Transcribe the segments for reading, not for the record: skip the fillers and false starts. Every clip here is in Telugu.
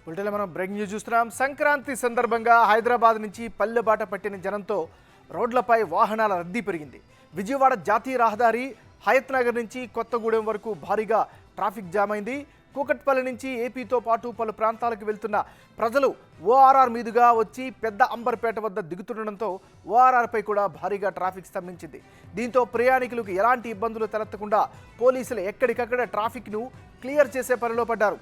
బులెటిన్లో మనం బ్రేకింగ్ న్యూస్ చూస్తున్నాం. సంక్రాంతి సందర్భంగా హైదరాబాద్ నుంచి పల్లెబాట పట్టిన జనంతో రోడ్లపై వాహనాల రద్దీ పెరిగింది. విజయవాడ జాతీయ రహదారి హయత్ నగర్ నుంచి కొత్తగూడెం వరకు భారీగా ట్రాఫిక్ జామ్ అయింది. కూకట్పల్లి నుంచి ఏపీతో పాటు పలు ప్రాంతాలకు వెళ్తున్న ప్రజలు ఓఆర్ఆర్ మీదుగా వచ్చి పెద్ద అంబర్పేట వద్ద దిగుతుండడంతో ఓఆర్ఆర్పై కూడా భారీగా ట్రాఫిక్ స్తంభించింది. దీంతో ప్రయాణికులకు ఎలాంటి ఇబ్బందులు తలెత్తకుండా పోలీసులు ఎక్కడికక్కడ ట్రాఫిక్ను క్లియర్ చేసే పనిలో పడ్డారు.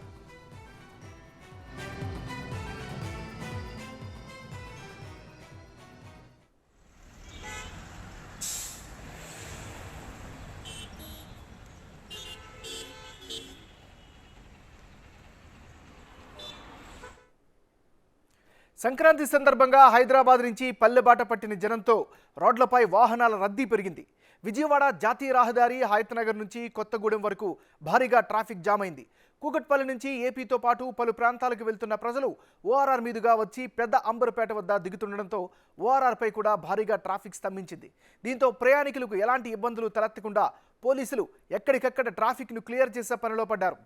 సంక్రాంతి సందర్భంగా హైదరాబాద్ నుంచి పల్లెబాట పట్టిన జనంతో రోడ్లపై వాహనాల రద్దీ పెరిగింది. విజయవాడ జాతీయ రహదారి హయత్ నగర్ నుంచి కొత్తగూడెం వరకు భారీగా ట్రాఫిక్ జామ్ అయింది. కూకట్పల్లి నుంచి ఏపీతో పాటు పలు ప్రాంతాలకు వెళ్తున్న ప్రజలు ఓఆర్ఆర్ మీదుగా వచ్చి పెద్ద అంబర్పేట వద్ద దిగుతుండడంతో ఓఆర్ఆర్పై కూడా భారీగా ట్రాఫిక్ స్తంభించింది. దీంతో ప్రయాణికులకు ఎలాంటి ఇబ్బందులు తలెత్తకుండా పోలీసులు ఎక్కడికక్కడ ట్రాఫిక్ను క్లియర్ చేసే పనిలో పడ్డారు.